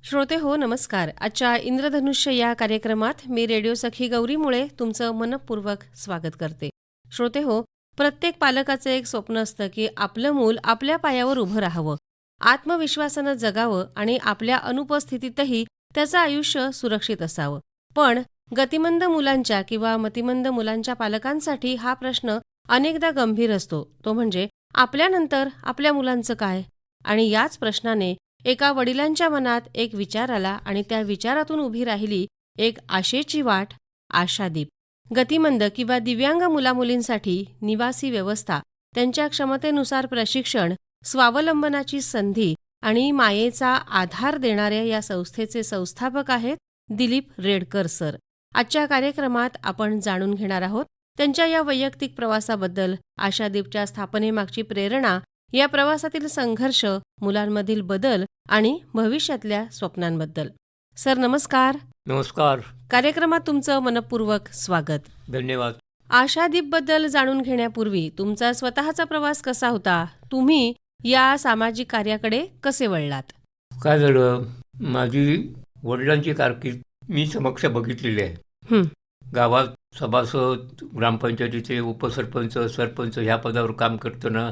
श्रोते हो, नमस्कार. आजच्या इंद्रधनुष्य या कार्यक्रमात मी रेडिओ सखी गौरी मुळे तुमचं मनपूर्वक स्वागत करते. श्रोते हो, प्रत्येक पालकाचं एक स्वप्न असतं की आपलं मूल आपल्या पायावर उभं राहावं, आत्मविश्वासानं जगावं आणि आपल्या अनुपस्थितीतही त्याचं आयुष्य सुरक्षित असावं. पण गतिमंद मुलांच्या किंवा मतिमंद मुलांच्या पालकांसाठी हा प्रश्न अनेकदा गंभीर असतो. तो म्हणजे आपल्यानंतर आपल्या मुलांचं काय? आणि याच प्रश्नाने एका वडिलांच्या मनात एक विचार आला आणि त्या विचारातून उभी राहिली एक आशेची वाट, आशादीप. गतिमंद किंवा दिव्यांग मुलामुलींसाठी निवासी व्यवस्था, त्यांच्या क्षमतेनुसार प्रशिक्षण, स्वावलंबनाची संधी आणि मायेचा आधार देणाऱ्या या संस्थेचे संस्थापक आहेत दिलीप रेडकर सर. आजच्या कार्यक्रमात आपण जाणून घेणार आहोत त्यांच्या या वैयक्तिक प्रवासाबद्दल, आशादीपच्या स्थापनेमागची प्रेरणा, या प्रवासातील संघर्ष, मुलांमधील बदल आणि भविष्यातल्या स्वप्नांबद्दल. सर नमस्कार. नमस्कार. कार्यक्रमात तुमचं मनपूर्वक स्वागत. धन्यवाद. आशादीपबद्दल जाणून घेण्यापूर्वी तुमचा स्वतःचा प्रवास कसा होता? तुम्ही या सामाजिक कार्याकडे कसे वळलात? काय झालं, माझी वडिलांची कारकीर्द मी समक्ष बघितलेली आहे. गावात सभासद, ग्रामपंचायतीचे उपसरपंच, सरपंच ह्या पदावर काम करताना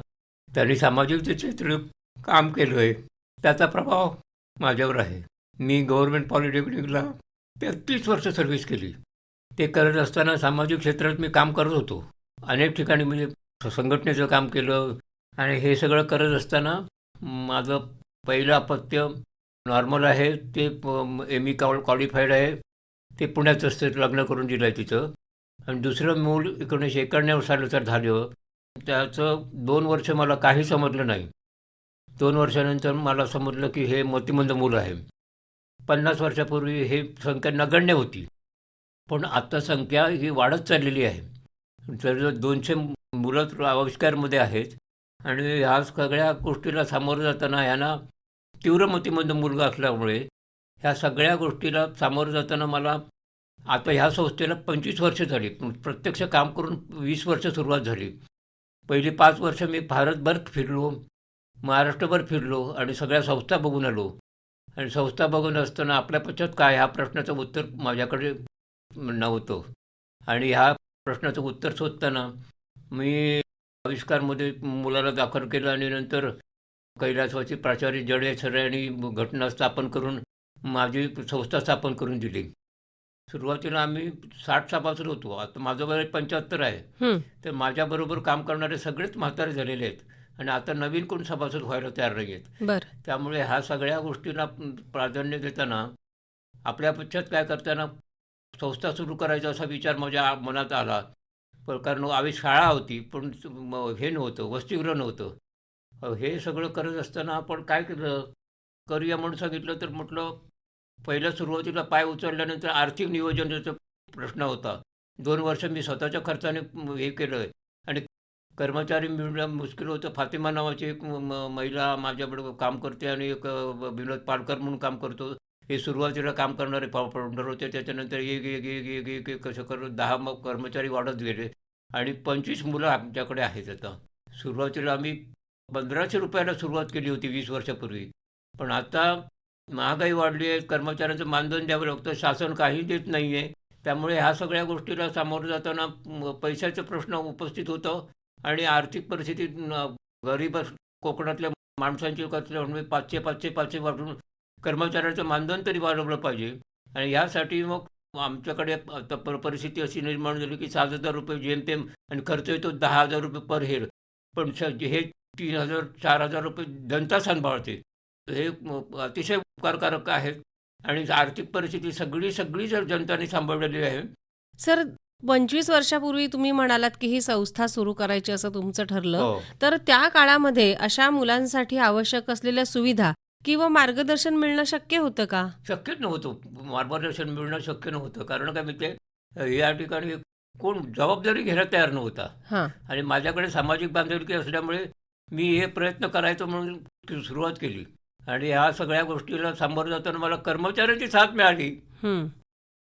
त्यांनी सामाजिक जे क्षेत्र काम केलं आहे त्याचा प्रभाव माझ्यावर आहे. मी गव्हर्नमेंट पॉलिटेक्निकला 33 वर्ष सर्व्हिस केली. ते करत असताना सामाजिक क्षेत्रात मी काम करत होतो. अनेक ठिकाणी म्हणजे संघटनेचं काम केलं आणि हे सगळं करत असताना माझं पहिलं अपत्य नॉर्मल आहे, ते ME क्वालिफाईड आहे, ते पुण्यात असतं, लग्न करून दिलं आहे तिचं. आणि दुसरं मूल 1991 सालाचं झालं. त्याचं 2 वर्ष मला काही समजलं नाही. 2 वर्षानंतर मला समजलं की हे मतिमंद मूल आहे. 50 वर्षापूर्वी हे संख्या नगण्य होती, पण आता संख्या ही वाढत चाललेली आहे. तर 200 मुलं आविष्कारमध्ये आहेत आणि ह्या सगळ्या गोष्टीला सामोरं जाताना ह्यांना तीव्र मतिमंद मुलगा असल्यामुळे ह्या सगळ्या गोष्टीला सामोरं जाताना मला आता ह्या संस्थेला 25 वर्ष झाली. प्रत्यक्ष काम करून 20 वर्ष सुरुवात झाली. पहिली 5 वर्ष मी भारतभर फिरलो, महाराष्ट्रभर फिरलो आणि सगळ्या संस्था बघून आलो. आणि संस्था बघून असताना आपल्या पश्चात काय, ह्या प्रश्नाचं उत्तर माझ्याकडे नव्हतं. आणि ह्या प्रश्नाचं उत्तर शोधताना मी आविष्कारमध्ये मुलाला दाखल केलं आणि नंतर कैलासवासी प्राचार्य जडे सर यांनी घटना स्थापन करून माझी संस्था स्थापन करून दिली. सुरुवातीला आम्ही 60 सभासद होतो. आता माझं वय 75 आहे. तर माझ्याबरोबर काम करणारे सगळेच म्हातारे झालेले आहेत आणि आता नवीन कोण सभासद व्हायला तयार नाही आहेत. त्यामुळे ह्या सगळ्या गोष्टींना प्राधान्य देताना आपल्या पश्चात काय करताना संस्था सुरू करायचा असा विचार माझ्या मनात आला. कारण शाळा होती पण हे नव्हतं, वसतिगृह नव्हतं. हे सगळं करत असताना आपण काय केलं, करूया म्हणून सांगितलं. तर म्हटलं, पहिल्या सुरुवातीला पाय उचलल्यानंतर आर्थिक नियोजनाचा प्रश्न होता. 2 वर्ष मी स्वतःच्या खर्चाने हे केलं आहे आणि कर्मचारी मिळणं मुश्किल होतं. फातिमा नावाची एक महिला माझ्याबरोबर काम करते आणि एक विनोद पालकर म्हणून काम करतो. हे सुरुवातीला काम करणारे फाउंडर होते. त्याच्यानंतर एक कसं करून 10 कर्मचारी वाढत गेले आणि 25 मुलं आमच्याकडे आहेत आता. सुरुवातीला आम्ही 1500 रुपयाला सुरुवात केली होती 20 वर्षापूर्वी. पण आता महागाई वाढली आहे, कर्मचाऱ्यांचं मानधन द्यावं लागतं, शासन काही देत नाही आहे. त्यामुळे ह्या सगळ्या गोष्टीला सामोरं जाताना पैशाचा प्रश्न उपस्थित होतो आणि आर्थिक परिस्थिती गरीब कोकणातल्या माणसांची कसल्यामुळे 500 वाढून कर्मचाऱ्यांचं मानधन तरी वाढवलं पाहिजे. आणि ह्यासाठी मग आमच्याकडे आता परिस्थिती अशी निर्माण झाली की 7,000 रुपये जेमतेम आणि खर्च येतो 10,000 रुपये पर हेड. पण हे 3,000-4,000 रुपये जनता सांभाळते. हे अतिशय उपकारकारक आहेत आणि आर्थिक परिस्थिती सगळी जर जनताने सांभाळलेली आहे. सर, 25 वर्षापूर्वी तुम्ही म्हणालात की ही संस्था सुरू करायची असं तुमचं ठरलं. तर त्या काळामध्ये अशा मुलांसाठी आवश्यक असलेल्या सुविधा किंवा मार्गदर्शन मिळणं शक्य होतं का? शक्यच नव्हतं. मार्गदर्शन मिळणं शक्य नव्हतं. कारण काय माहिती, या ठिकाणी कोण जबाबदारी घ्यायला तयार नव्हता. आणि माझ्याकडे सामाजिक बांधिलकी असल्यामुळे मी हे प्रयत्न करायचं म्हणून सुरुवात केली. आणि ह्या सगळ्या गोष्टीला सामोरं जाताना मला कर्मचाऱ्यांची साथ मिळाली.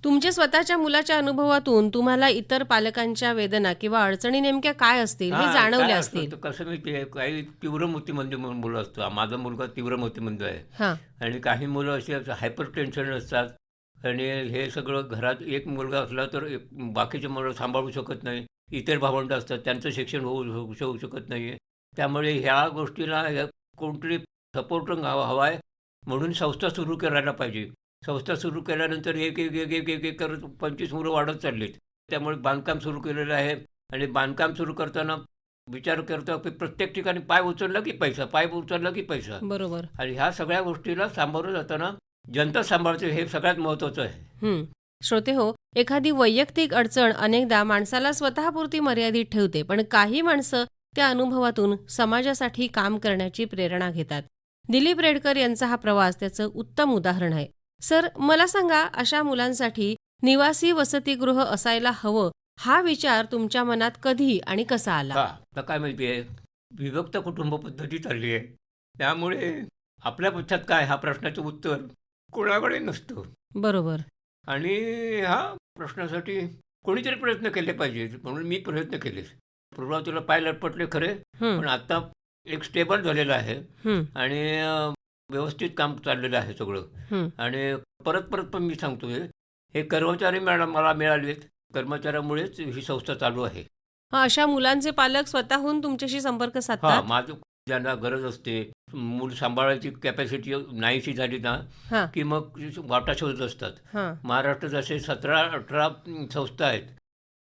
तुमच्या स्वतःच्या मुलाच्या अनुभवातून तुम्हाला इतर पालकांच्या वेदना किंवा अडचणी नेमक्या काय असतील हे हां, जाणवल्या काय असतं असतील. तर कसं माहिती आहे, काही तीव्र मोतीमंद मुलं असतं. माझा मुलगा तीव्र मोतीमंद आहे हां, आणि काही मुलं अशी हायपर टेन्शन असतात आणि हे सगळं घरात एक मुलगा असला तर बाकीचे मुलं सांभाळू शकत नाही. इतर भावंडं असतात, त्यांचं शिक्षण होऊ शकत नाही आहे. त्यामुळे ह्या गोष्टीला कोणतरी सपोर्ट हवा आहे म्हणून संस्था सुरू करायला पाहिजे. संस्था सुरू केल्यानंतर एक करत 25 मुलं वाढत चाललीत. त्यामुळे बांधकाम सुरू केलेलं आहे आणि बांधकाम सुरू करताना विचार करतो की प्रत्येक ठिकाणी पाय उचलला की पैसा, पाय उचलला की पैसा. बरोबर. आणि ह्या सगळ्या गोष्टीला सामोरं जाताना जनता सांभाळते हे सगळ्यात महत्त्वाचं आहे. हं. श्रोते हो, एखादी वैयक्तिक अडचण अनेकदा माणसाला स्वतःपुरती मर्यादित ठेवते, पण काही माणसं त्या अनुभवातून समाजासाठी काम करण्याची प्रेरणा घेतात. दिलीप रेडकर यांचा हा प्रवास त्याचं उत्तम उदाहरण आहे. सर, मला सांगा, अशा मुलांसाठी निवासी वसतिगृह असायला हवं हा विचार तुमच्या मनात कधी आणि कसा आला? का आता काय माहिती आहे, विभक्त कुटुंब पद्धती चालली आहे. त्यामुळे आपल्या पक्षात काय हा प्रश्नाचं उत्तर कोणाकडे नसतं बरोबर. आणि ह्या प्रश्नासाठी कोणीतरी प्रयत्न केले पाहिजे म्हणून मी प्रयत्न केले. सुरुवातीला पाय लटपटले खरे, हं, पण आता एक स्टेबल झालेलं आहे हं, आणि व्यवस्थित काम चाललेलं आहे सगळं. हं. आणि परत परत पण मी सांगतोय, हे कर्मचारी मला मिळालेत. कर्मचाऱ्यामुळेच ही संस्था चालू आहे. अशा मुलांचे पालक स्वतःहून तुमच्याशी संपर्क हां, साधतात? माझं ज्यांना गरज असते, मूल सांभाळायची कॅपॅसिटी नाहीशी झाली ना, हां, की मग वाटा शोधत असतात. हां. महाराष्ट्रात असे 17-18 संस्था आहेत.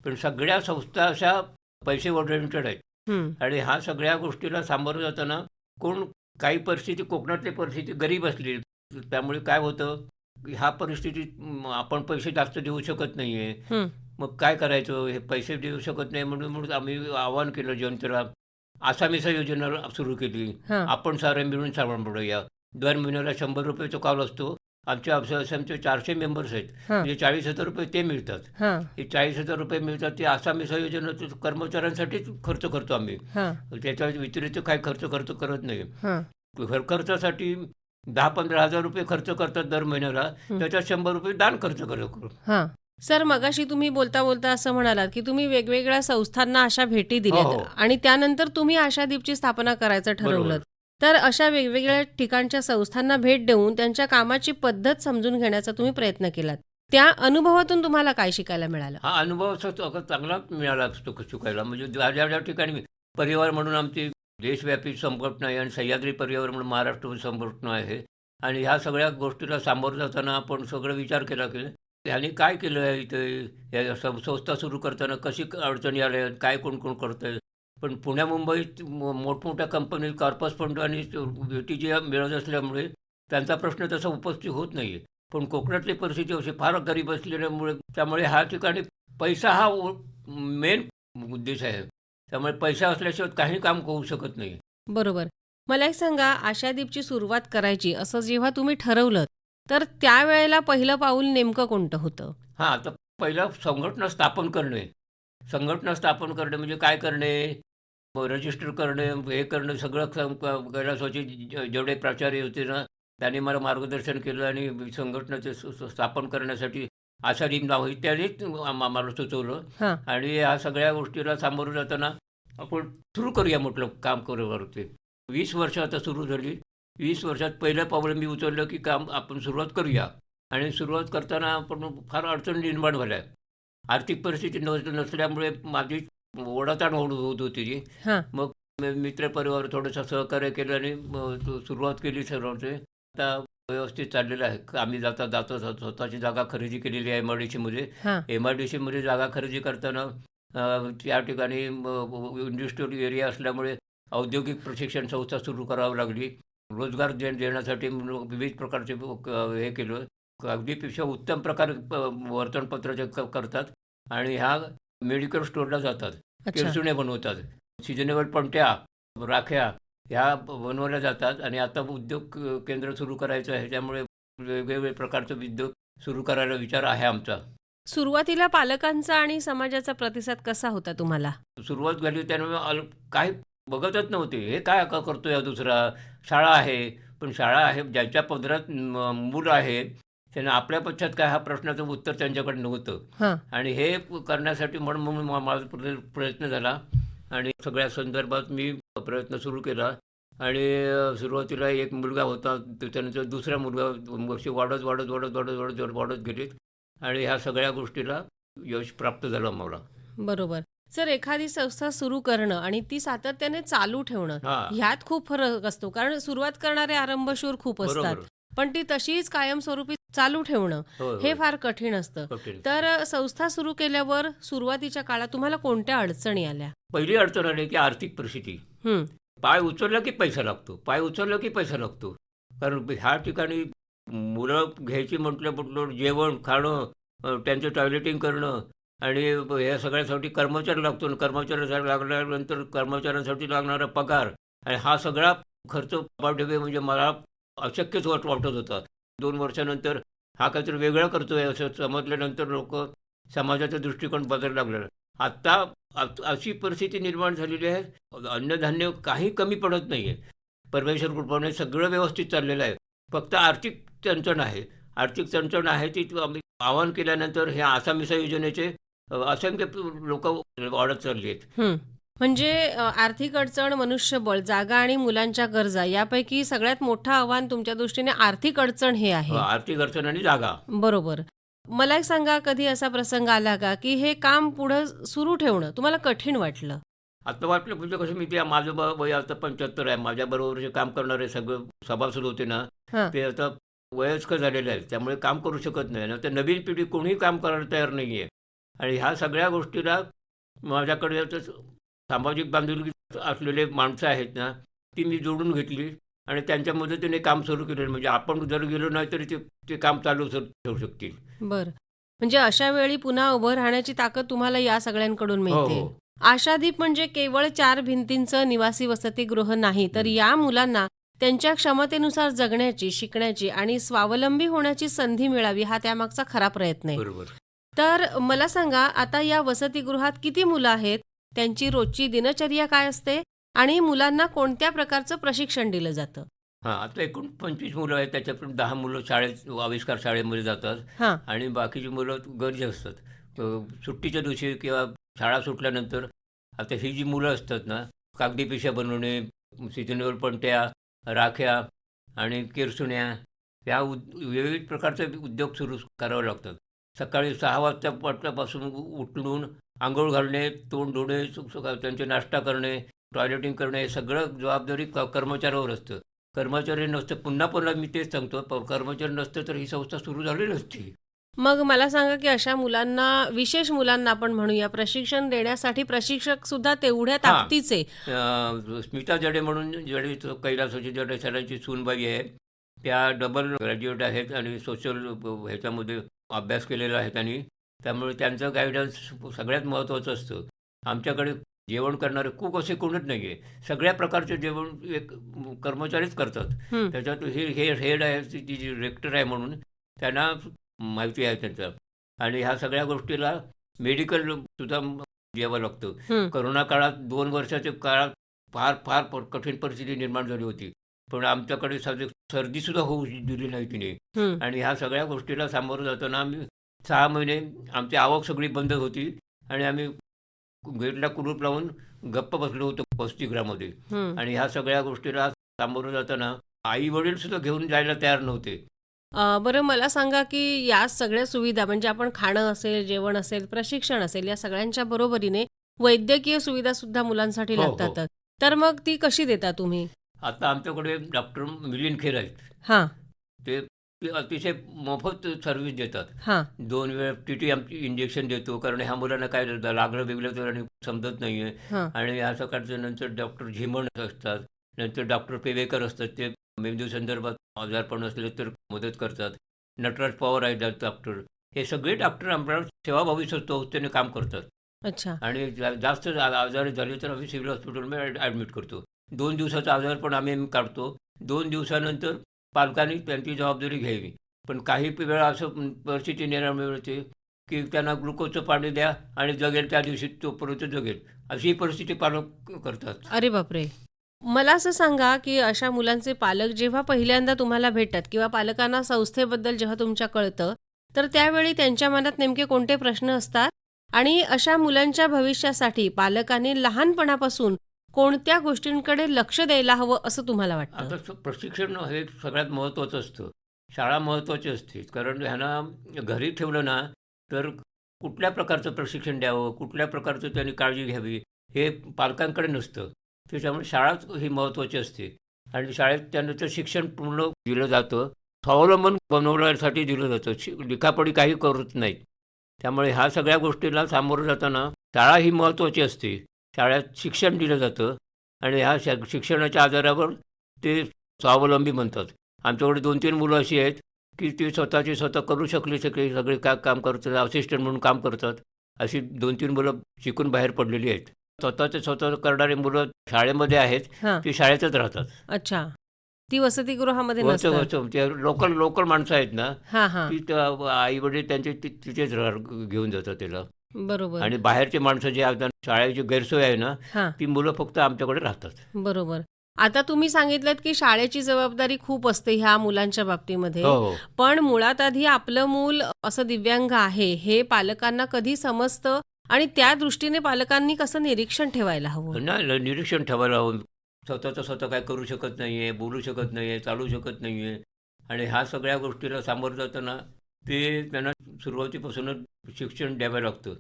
पण सगळ्या संस्था अशा पैसे ओरिएंटेड आहेत. हं, आणि ह्या सगळ्या गोष्टीला सामोरं जाताना काही परिस्थिती, कोकणातली परिस्थिती गरीब असली, त्यामुळे काय होतं, ह्या परिस्थितीत आपण पैसे जास्त देऊ शकत नाही आहे. हं. मग काय करायचं, हे पैसे देऊ शकत नाही म्हणून आम्ही आवाहन केलं जनतेला. आसामीसा योजना सुरू केली. हां, आपण सारे मिळून सांभाळूया. दर महिन्याला ₹100 कॉल असतो. आमचे 400 मेंबर्स आहेत. हां, म्हणजे ₹40,000 ते मिळतात. हां, हे ₹40,000 मिळतात ते आसामीसा योजनेत कर्मचाऱ्यांसाठीच खर्च करतो आम्ही. हां, त्याच्या व्यतिरिक्त काही खर्च करत नाही. हां. खर्चासाठी ₹10,000-15,000 खर्च करतात दर महिन्याला. हं. त्याच्यात ₹100 दान खर्च करू. हां. सर, मगाशी तुम्ही बोलता बोलता असं म्हणालात, की तुम्ही वेगवेगळ्या संस्थांना अशा भेटी हो, दिल्यात हो. आणि त्यानंतर तुम्ही आशादीपची स्थापना करायचं ठरवलं. बरोबर. तर अशा वेगवेगळ्या ठिकाणच्या संस्थांना भेट देऊन त्यांच्या कामाची पद्धत समजून घेण्याचा तुम्ही प्रयत्न केलात. त्या अनुभवातून तुम्हाला काय शिकायला मिळालं? हा अनुभव चांगला मिळाला असतो शिकायला. म्हणजे ज्या ठिकाणी परिवार म्हणून आमची देशव्यापी संघटना आहे आणि सह्याद्री परिवार म्हणून महाराष्ट्र संघटना आहे आणि ह्या सगळ्या गोष्टीला सामोरं जाताना आपण सगळं विचार केला की ह्याने काय केलं आहे इथे, या संस्था सुरू करताना कशी अडचणी आल्या, काय कोण करतंय. पण पुण्या मुंबईत मोठमोठ्या कंपनी कॉर्पस फंड आणि भेटी ज्या मिळत असल्यामुळे त्यांचा प्रश्न तसा उपस्थित होत नाही आहे. पण कोकणातली परिस्थिती अशी फार गरीब असलेल्यामुळे त्यामुळे ह्या ठिकाणी पैसा हा मेन उद्देश आहे. त्यामुळे पैसा असल्याशिवाय काही काम होऊ शकत नाही. बरोबर. मला एक सांगा, आशादीपची सुरुवात करायची असं जेव्हा तुम्ही ठरवलं, तर त्यावेळेला पहिलं पाऊल नेमकं कोणतं होतं? हां, तर पहिलं संघटना स्थापन करणे. संघटना स्थापन करणे म्हणजे काय करणे? रजिस्टर करणे, हे करणे सगळं कैलासवासी जेवढे प्राचार्य होते ना, त्यांनी मला मार्गदर्शन केलं आणि संघटनेचे स्थापन करण्यासाठी आशादीप नाव इत्यादीच आम्हाला सुचवलं. हां, आणि ह्या सगळ्या गोष्टीला सामोरं जाताना आपण सुरू करूया म्हटलं, काम करूया. 20 वर्ष आता सुरू झाली. 20 वर्षात पहिलं पाऊल मी उचललं की काम आपण सुरुवात करूया. आणि सुरुवात करताना आपण फार अडचण निर्माण झाल्या. आर्थिक परिस्थिती नसल्यामुळे माझी ओढाताण होत होती. हां. मग मित्रपरिवार थोडंसं सहकार्य केलं आणि सुरुवात केली सर्वांचे. आता व्यवस्थित चाललेलं आहे. आम्ही जाता स्वतःची जागा खरेदी केलेली आहे MIDCमध्ये. हां. MIDCमध्ये जागा खरेदी करताना त्या ठिकाणी इंडस्ट्रियल एरिया असल्यामुळे औद्योगिक प्रशिक्षण संस्था सुरू करावी लागली. रोजगार देण्यासाठी विविध प्रकारचे हे केलं. अगदीपेक्षा उत्तम प्रकारे वर्तमानपत्राचे करतात आणि ह्या मेडिकल स्टोअरला जातात. अच्छा. किरसुणे बनवतात. सिजनेबल पणत्या, राख्या ह्या बनवल्या जातात आणि आता उद्योग केंद्र सुरू करायचं आहे. त्यामुळे वेगवेगळे प्रकारचे उद्योग सुरू करायला विचार आहे आमचा. सुरुवातीला पालकांचा आणि समाजाचा प्रतिसाद कसा होता तुम्हाला? सुरुवात झाली त्यामुळे काही बघतच नव्हते. हे काय करतोय हा दुसरा? शाळा आहे, पण शाळा आहे ज्यांच्या पदरात मूल आहे त्यांना आपल्या पक्षात काय हा प्रश्नाचं उत्तर त्यांच्याकडे नव्हतं. हां. आणि हे करण्यासाठी म्हणून माझा प्रयत्न झाला आणि सगळ्या संदर्भात मी प्रयत्न सुरू केला. आणि सुरुवातीला एक मुलगा होता, त्याच्यानंतर दुसरा मुलगा, वर्षे वाढत वाढत वाढत वाढत वाढत वाढत वाढत गेलीत आणि ह्या सगळ्या गोष्टीला यश प्राप्त झालं मला. बरोबर. सर, एखादी संस्था सुरू करणं आणि ती सातत्याने चालू ठेवणं हां, ह्यात खूप फरक असतो. कारण सुरुवात करणारे आरंभशूर खूप असतात. बरोबर. पण ती तशीच कायमस्वरूपी चालू ठेवणं होय, हे होय. फार कठीण असतं. कठीण. तर संस्था सुरू केल्यावर सुरुवातीच्या काळात तुम्हाला कोणत्या अडचणी आल्या? पहिली अडचण आली की आर्थिक परिस्थिती. हं. पाय उचलला की पैसा लागतो, पाय उचलला की पैसा लागतो. कारण ह्या ठिकाणी मुलं घ्यायची म्हटलं जेवण, खाणं, त्यांचं टॉयलेटिंग करणं आणि ह्या सगळ्यासाठी कर्मचारी लागतो आणि कर्मचाऱ्यासाठी लागल्यानंतर कर्मचाऱ्यांसाठी लागणारा पगार आणि हा सगळा खर्च ठेवे म्हणजे मला अशक्यच वाटत होता. 2 वर्षानंतर हा काहीतरी वेगळा करतोय असं समजल्यानंतर समाजाचा दृष्टिकोन बदलायला लागलेला. आत्ता अशी परिस्थिती निर्माण झालेली आहे, अन्नधान्य काही कमी पडत नाही आहे. परमेश्वर कृपेने सगळं व्यवस्थित चाललेलं आहे. फक्त आर्थिक चणचण आहे. आर्थिक चणचण आहे ती आम्ही आवाहन केल्यानंतर ह्या आसामिसा योजनेचे असंख्य लोकं वाढत चालली आहेत. हं. म्हणजे आर्थिक अडचण, मनुष्यबळ, जागा आणि मुलांच्या गरजा यापैकी सगळ्यात मोठं आव्हान तुमच्या दृष्टीने आर्थिक अडचण हे आहे. आर्थिक अडचण आणि जागा. बरोबर. मला एक सांगा, कधी असा प्रसंग आला का, की हे काम पुढं सुरू ठेवणं तुम्हाला कठीण वाटलं? आता वाटलं म्हणजे कसं मी ते माझं वय आता 75 आहे. माझ्याबरोबर जे काम करणारे सगळे सभासद होते ना, हां. ते आता वयस्कर झालेले आहेत. त्यामुळे काम करू शकत नाही. तर नवीन पिढी कोणीही काम करायला तयार नाही आहे. आणि ह्या सगळ्या गोष्टीला माझ्याकडे आता सामाजिक बांधिलकी असलेले माणसं आहेत ना, ती मी जोडून घेतली आणि त्यांच्या मदतीने काम सुरू केलं. म्हणजे आपण जर गेलो नाही तरी ते ते काम चालू ठेवू शकतील. बरं. म्हणजे अशा वेळी पुन्हा उभं राहण्याची ताकद तुम्हाला या सगळ्यांकडून हो, मिळते. हो. आशादीप म्हणजे केवळ 4 भिंतींचं निवासी वसतिगृह नाही, तर हं. या मुलांना त्यांच्या क्षमतेनुसार जगण्याची, शिकण्याची आणि स्वावलंबी होण्याची संधी मिळावी हा त्यामागचा खरा प्रयत्न आहे. बरोबर. तर मला सांगा, आता या वसतिगृहात किती मुलं आहेत? त्यांची रोजची दिनचर्या काय असते? आणि मुलांना कोणत्या प्रकारचं प्रशिक्षण दिलं जातं? हां, आता एकूण 25 मुलं आहेत. त्याच्यातून 10 मुलं आविष्कार शाळेमध्ये जातात हां. आणि बाकीची मुलं घरी असतात. सुट्टीच्या दिवशी किंवा शाळा सुटल्यानंतर आता ही जी मुलं असतात ना, कागदी पिशव्या बनवणे, सीझनेबल पणत्या, राख्या आणि किरसुण्या या विविध प्रकारचे उद्योग सुरू करावे लागतात. सकाळी 6 वाजतापासून उठून अंघोळ घालणे, तोंड धुणे, त्यांचे नाश्ता करणे, टॉयलेटिंग करणे हे सगळं जबाबदारी कर्मचाऱ्यावर असतं. कर्मचारी नसतं, पुन्हा पुन्हा मी तेच सांगतो, कर्मचारी नसतं तर ही संस्था सुरू झाली नसती. मग मला सांगा, की अशा मुलांना, विशेष मुलांना आपण म्हणूया, प्रशिक्षण देण्यासाठी प्रशिक्षक सुद्धा तेवढ्या हां. ताकदीचे? स्मिता जडे म्हणून जडे कैलासची जडे सरांची सूनबाई आहे. त्या डबल ग्रॅज्युएट आहेत आणि सोशल ह्याच्यामध्ये अभ्यास केलेला आहे त्यांनी. त्यामुळे त्यांचं गाईडन्स सगळ्यात महत्त्वाचं असतं. आमच्याकडे जेवण करणारे कुक असे कोणीच नाही आहे. सगळ्या प्रकारचे जेवण एक कर्मचारीच करतात. हं. त्याच्यात हे हेड आहे, ती जी रेक्टर आहे म्हणून त्यांना माहिती आहे त्यांचं. आणि ह्या सगळ्या गोष्टीला मेडिकल सुद्धा द्यावं लागतं. हं. करोना काळात 2 वर्षाच्या काळात फार फार कठीण परिस्थिती निर्माण झाली होती. पण आमच्याकडे साधी सर्दीसुद्धा होऊ दिली नाही तिने. हं. आणि ह्या सगळ्या गोष्टीला सामोरं जाताना आम्ही 6 महिने आमची आवक सगळी बंद होती आणि आम्ही गेटला कुलूप लावून गप्प बसलो होतो वसतिगृहामध्ये. हं. आणि ह्या सगळ्या गोष्टीला सामोरं जाताना आई-वडील सुद्धा घेऊन जायला तयार नव्हते. बरं, मला सांगा, की या सगळ्या सुविधा म्हणजे आपण खाणं असेल, जेवण असेल, प्रशिक्षण असेल, या सगळ्यांच्या बरोबरीने वैद्यकीय सुविधा सुद्धा मुलांसाठी हो, हो. लागतात. तर मग ती कशी देता तुम्ही? आता आमच्याकडे डॉक्टर मिलिंद खेर आहेत. हां. ते ते अतिशय मोफत सर्व्हिस देतात. हां. 2 वेळा टीटी आमची इंजेक्शन देतो. कारण ह्या मुलांना काय लागलं बिगलं तर आणि समजत नाही आहे. हां. आणि ह्या सकाळचं नंतर डॉक्टर झिमण असतात. नंतर डॉक्टर पेवेकर असतात. ते मेंदू संदर्भात आजारपण असले तर मदत करतात. नटराज पवार आहेत डॉक्टर. हे सगळे डॉक्टर आपल्याला सेवाभावी संस्थेने काम करतात. अच्छा. आणि जास्त आजारी झाले तर आम्ही सिव्हिल हॉस्पिटलमध्ये ॲडमिट करतो. 2 दिवसाचा आजारपण आम्ही काढतो. 2 दिवसानंतर पालकांनी त्यांची जबाबदारी घ्यावी. पण काही वेळा असं परिस्थिती निर्माण मिळते की त्यांना ग्लुकोजचं पाणी द्या आणि जगेल त्या दिवशी तोपर्यंत जगेल, अशी परिस्थिती पालक करतात. अरे बापरे! मला असं सांगा, की अशा मुलांचे पालक जेव्हा पहिल्यांदा तुम्हाला भेटतात किंवा पालकांना संस्थेबद्दल जेव्हा तुमच्या कळतं, तर त्यावेळी त्यांच्या मनात नेमके कोणते प्रश्न असतात? आणि अशा मुलांच्या भविष्यासाठी पालकांनी लहानपणापासून कोणत्या गोष्टींकडे लक्ष द्यायला हवं असं तुम्हाला वाटतं? आता प्रशिक्षण हे सगळ्यात महत्त्वाचं असतं. शाळा महत्त्वाची असते. कारण ह्यांना घरी ठेवलं ना, तर कुठल्या प्रकारचं प्रशिक्षण द्यावं, कुठल्या प्रकारचं त्यांनी काळजी घ्यावी, हे पालकांकडे नसतं. त्याच्यामुळे शाळाच ही महत्त्वाची असते आणि शाळेत त्यांचं शिक्षण पूर्ण दिलं जातं. स्वावलंबन बनवण्यासाठी दिलं जातं. लिखापडी काही करत नाहीत. त्यामुळे ह्या सगळ्या गोष्टीला सामोरं जाताना शाळा ही महत्त्वाची असते. शाळेत शिक्षण दिलं जातं आणि ह्या शिक्षणाच्या आधारावर ते स्वावलंबी बनतात. आमच्याकडे 2-3 मुलं अशी आहेत, की ती स्वतःची स्वतः करू सगळे काम करतात, असिस्टंट म्हणून काम करतात. अशी 2-3 मुलं शिकून बाहेर पडलेली आहेत. स्वतःचे स्वतः करणारी मुलं शाळेमध्ये आहेत, हां. ती शाळेतच राहतात. अच्छा. ती वसतिगृहामध्ये वरचं नसतात. वरचं ते लोकल लोकल माणसं आहेत ना, हां, हां. ती आई-वडील त्यांचे तिथेच घेऊन जातात त्याला. बरोबर. आणि बाहेरची माणसं जी आहेत शाळेची गैरसोय आहे ना, हां. ती मुलं फक्त आमच्याकडे राहतात. बरोबर. आता तुम्ही सांगितलत, की शाळेची जबाबदारी खूप असते ह्या मुलांच्या बाबतीमध्ये. हो, हो. पण मुळात आधी आपलं मूल असं दिव्यांग आहे, हे पालकांना कधी समजतं आणि त्या दृष्टीने पालकांनी कसं निरीक्षण ठेवायला हवं? नाही निरीक्षण ठेवायला हवं. स्वतःचं स्वतः काय करू शकत नाही आहे, बोलू शकत नाही आहे, चालू शकत नाही आहे आणि ह्या सगळ्या गोष्टीला सामोरं जाताना ते त्यांना सुरुवातीपासूनच शिक्षण द्यावं लागतं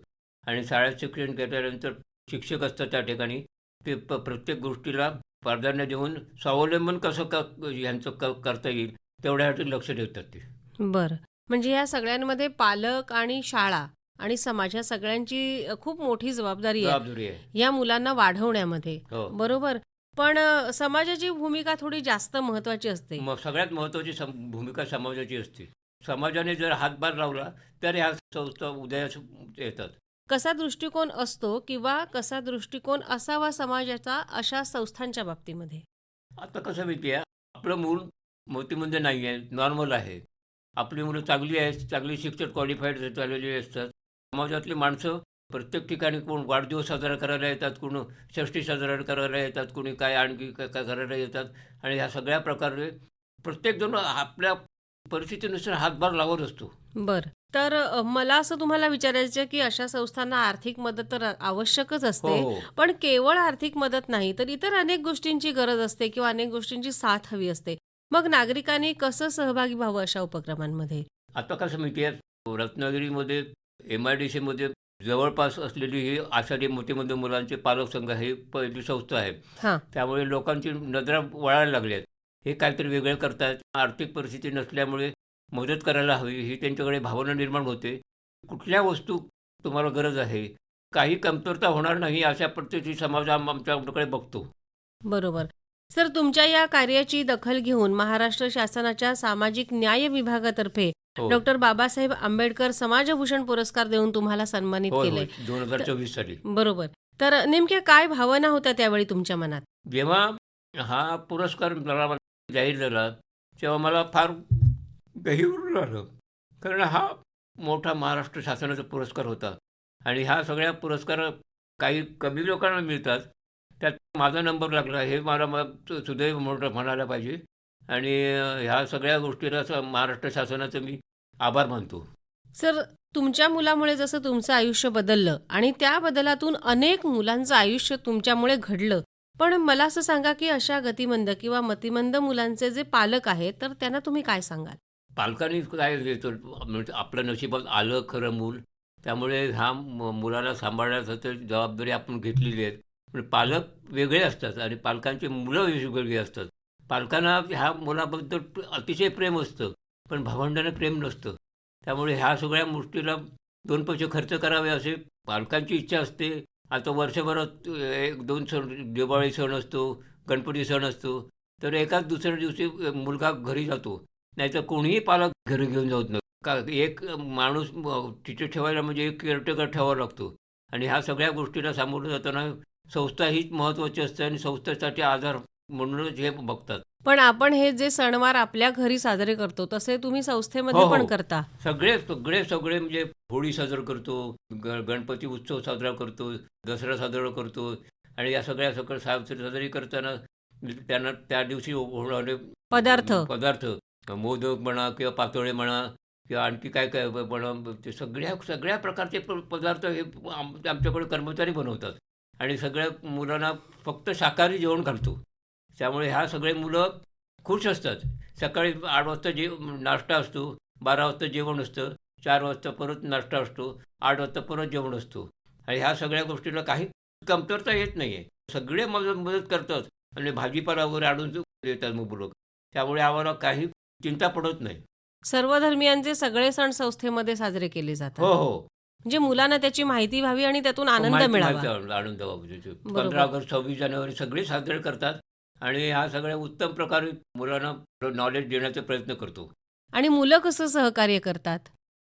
आणि शाळेत शिक्षण घेतल्यानंतर शिक्षक असतात त्या ठिकाणी. ते प्रत्येक गोष्टीला प्राधान्य देऊन स्वावलंबन कसं ह्यांचं करता येईल तेवढ्यासाठी लक्ष देतात ते. बरं. म्हणजे या सगळ्यांमध्ये पालक आणि शाळा आणि समाज या सगळ्यांची खूप मोठी जबाबदारी आहे, जबाबदारी आहे. या मुलांना वाढवण्यामध्ये. हो. बरोबर. पण समाजाची भूमिका थोडी जास्त महत्त्वाची असते. मग सगळ्यात महत्त्वाची भूमिका समाजाची असते. समाजाने जर हातभार लावला तर ह्या संस्था उदयास येतात. कसा दृष्टिकोन असतो किंवा कसा दृष्टिकोन असावा समाजाचा अशा संस्थांच्या बाबतीमध्ये? आता कसं माहिती आहे, आपलं मूल मोतीमध्ये नाही आहे, नॉर्मल आहे. आपली मुलं चांगली आहेत, चांगली शिक्षक क्वालिफाईड झालेली असतात. समाजातली माणसं प्रत्येक ठिकाणी कोण वाढदिवस साजरा करायला येतात, कोण षष्ठी साजरा करायला येतात, कोणी काय आणखी काय काय करायला येतात आणि ह्या सगळ्या प्रकारे प्रत्येकजण आपल्या परिस्थितीनुसार हातभार लावत असतो. बरं. तर मला असं तुम्हाला विचारायचं आहे, की अशा संस्थांना आर्थिक मदत तर आवश्यकच हो, असते. हो. पण केवळ आर्थिक मदत नाही, तर इतर अनेक गोष्टींची गरज असते किंवा अनेक गोष्टींची साथ हवी असते. मग नागरिकांनी कसं सहभागी व्हावं अशा उपक्रमांमध्ये? आता कसं माहिती आहे, रत्नागिरीमध्ये MIDCमध्ये जवळपास असलेली ही आषाढी मोतीमध्ये मुलांचे पालक संघ ही पहिली संस्था आहे. हां. त्यामुळे लोकांची नजरा वळायला लागली आहेत. हे काहीतरी वेगळे करतायत. आर्थिक परिस्थिती नसल्यामुळे मदत करायला हवी ही त्यांच्याकडे भावना निर्माण होते. कुठल्या वस्तू तुम्हाला गरज आहे, काही कमतरता होणार नाही अशा पद्धतीची समाज आमच्याकडे बघतो. बरोबर. सर, तुमच्या या कार्याची दखल घेऊन महाराष्ट्र शासनाच्या सामाजिक न्याय विभागातर्फे हो. डॉक्टर बाबासाहेब आंबेडकर समाजभूषण पुरस्कार देऊन तुम्हाला सन्मानित होय, केलंय. होय. 2024 साली. बरोबर. तर नेमक्या काय भावना होत्या त्यावेळी तुमच्या मनात? जेव्हा हा पुरस्कार मला जाहीर झाला, तेव्हा मला फार गहिवरून आलं. कारण हा मोठा महाराष्ट्र शासनाचा पुरस्कार होता आणि ह्या सगळ्या पुरस्कार काही कमी लोकांना मिळतात. त्यात माझा नंबर लागला हे मला सुदैव मोठं म्हणायला पाहिजे आणि ह्या सगळ्या गोष्टीला महाराष्ट्र शासनाचं मी आभार मानतो. सर, तुमच्या मुलामुळे जसं तुमचं आयुष्य बदललं आणि त्या बदलातून अनेक मुलांचं आयुष्य तुमच्यामुळे घडलं. पण मला असं सांगा, की अशा गतिमंद किंवा मतिमंद मुलांचे जे पालक आहेत, तर त्यांना तुम्ही काय सांगाल? पालकांनी काय देतो म्हणजे आपल्या नशिबात आलं खरं मूल, त्यामुळे ह्या मुलाला सांभाळण्यासाठी जबाबदारी आपण घेतलेली आहे. पण पालक वेगळे असतात आणि पालकांची मुलं वेगवेगळी असतात. पालकांना ह्या मुलाबद्दल अतिशय प्रेम असतं, पण भावंडांना प्रेम नसतं. त्यामुळे ह्या सगळ्या गोष्टीला 2 पैसे खर्च करावे असे पालकांची इच्छा असते. आता वर्षभरात 1-2 सण, दिवाळी सण असतो, गणपती सण असतो, तर एकाच दुसऱ्या दिवशी मुलगा घरी जातो. नाहीतर कोणीही पालक घरी घेऊन जात नाही. का एक माणूस तिथे ठेवायला म्हणजे एक केअरटेकर ठेवावा लागतो आणि ह्या सगळ्या गोष्टीला सामोरं जाताना संस्था हीच महत्त्वाची असते आणि संस्थेसाठी आधार म्हणूनच हे बघतात. पण आपण हे जे सणवार आपल्या घरी साजरे करतो, तसे तुम्ही संस्थेमध्ये हो, पण हो. करता. सगळे सगळे सगळे म्हणजे होळी साजरा करतो, गणपती उत्सव साजरा करतो, दसरा साजरा करतो आणि या सगळ्या साजरी करताना त्यांना त्या दिवशी होणारे पदार्थ. पदार्थ मोदक म्हणा किंवा पातोळे म्हणा किंवा आणखी काय काय म्हणा ते सगळ्या सगळ्या प्रकारचे पदार्थ हे आमच्याकडे कर्मचारी बनवतात आणि सगळ्या मुलांना फक्त शाकाहारी जेवण घालतो. त्यामुळे ह्या सगळे मुलं खुश असतात. सकाळी 8 वाजता नाश्ता असतो, 12 वाजता जेवण असतं, 4 वाजता परत नाश्ता असतो, 8 वाजता परत जेवण असतो आणि ह्या सगळ्या गोष्टीला काही कमतरता येत नाही आहे. सगळे मदत करतात आणि भाजीपाला वगैरे आणून देतात मुलं. त्यामुळे आम्हाला काही चिंता पडत नाही. सर्व धर्मियांचे सगळे सण संस्थेमध्ये साजरे केले जातात. हो, हो. म्हणजे मुलांना त्याची माहिती व्हावी आणि त्यातून आनंद मिळावा. आनंद व्हावा. बरोबर. 15 ऑगस्ट, 26 जानेवारी सगळे साजरे करतात आणि ह्या सगळ्या उत्तम प्रकारे मुलांना नॉलेज देण्याचा प्रयत्न करतो. आणि मुलं कसं सहकार्य करतात?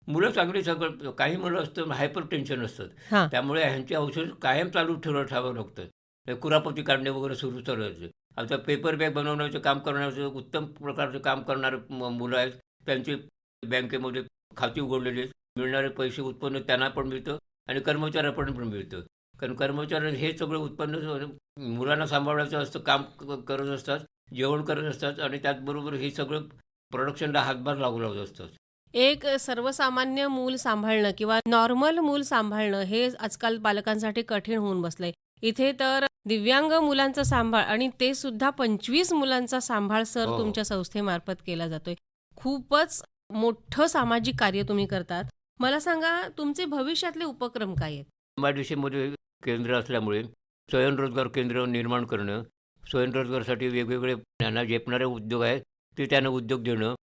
मुलं चांगली सगळं काही मुलं असतं हायपर टेन्शन असतात. हां. त्यामुळे ह्यांची औषध कायम चालू ठेवावं लागतं. कुरापती काढणे वगैरे सुरू करायचे. आता पेपर बॅग बनवण्याचं काम करण्याचं उत्तम प्रकारचं काम करणारे मुलं आहेत. त्यांची बँकेमध्ये खाती उघडलेली आहेत. मिळणारे पैसे उत्पन्न त्यांना पण मिळतं आणि कर्मचाऱ्यांना पण मिळतं. कारण कर्मचारी हे सगळं उत्पन्न मुलांना सांभाळायचं असतं, काम करत असतात, जेवण करत असतात आणि त्याचबरोबर हे सगळं प्रोडक्शनला हातभार लावत असतात. एक सर्वसामान्य मूल सांभाळणं किंवा नॉर्मल मूल सांभाळणं हे आजकाल पालकांसाठी कठीण होऊन बसलंय. इथे तर दिव्यांग मुलांचा सांभाळ आणि ते सुद्धा 25 मुलांचा सांभाळ सर हो. तुमच्या संस्थेमार्फत केला जातोय. खूपच मोठं सामाजिक कार्य तुम्ही करतात. मला सांगा तुमचे भविष्यातले उपक्रम काय आहेत? MIDCमध्ये केंद्र असल्यामुळे स्वयंरोजगार केंद्र निर्माण करणं, स्वयंरोजगारासाठी वेगवेगळे त्यांना झेपणारे उद्योग आहेत ते त्यांना उद्योग देणं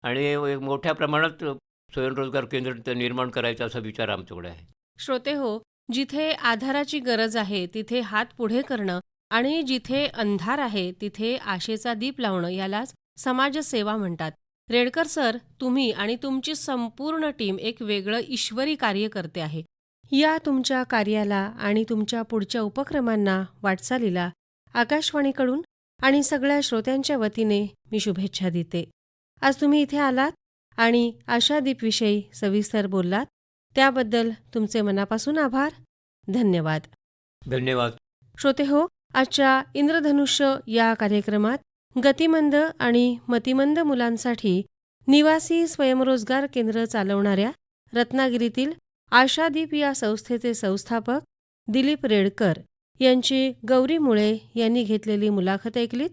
आणि मोठ्या प्रमाणात स्वयंरोजगार केंद्र निर्माण करायचा असा विचार आमच्याकडे आहे. श्रोते हो, जिथे आधाराची गरज आहे तिथे हात पुढे करणं आणि जिथे अंधार आहे तिथे आशेचा दीप लावणं यालाच समाजसेवा म्हणतात. रेडकर सर, तुम्ही आणि तुमची संपूर्ण टीम एक वेगळं ईश्वरी कार्य करते आहे. या तुमच्या कार्याला आणि तुमच्या पुढच्या उपक्रमांना वाटचालीला आकाशवाणीकडून आणि सगळ्या श्रोत्यांच्या वतीने मी शुभेच्छा देते. आज तुम्ही इथे आलात आणि आशादीपविषयी सविस्तर बोललात त्याबद्दल तुमचे मनापासून आभार. धन्यवाद. धन्यवाद. श्रोते हो, आजच्या इंद्रधनुष्य या कार्यक्रमात गतिमंद आणि मतिमंद मुलांसाठी निवासी स्वयंरोजगार केंद्र चालवणाऱ्या रत्नागिरीतील आशादीप या संस्थेचे संस्थापक दिलीप रेडकर यांची गौरी मुळे यांनी घेतलेली मुलाखत ऐकलीत.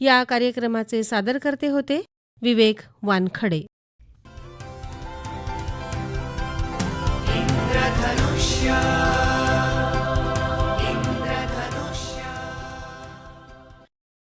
या कार्यक्रमाचे सादरकर्ते होते विवेक वानखडे. इंद्रधनुष्य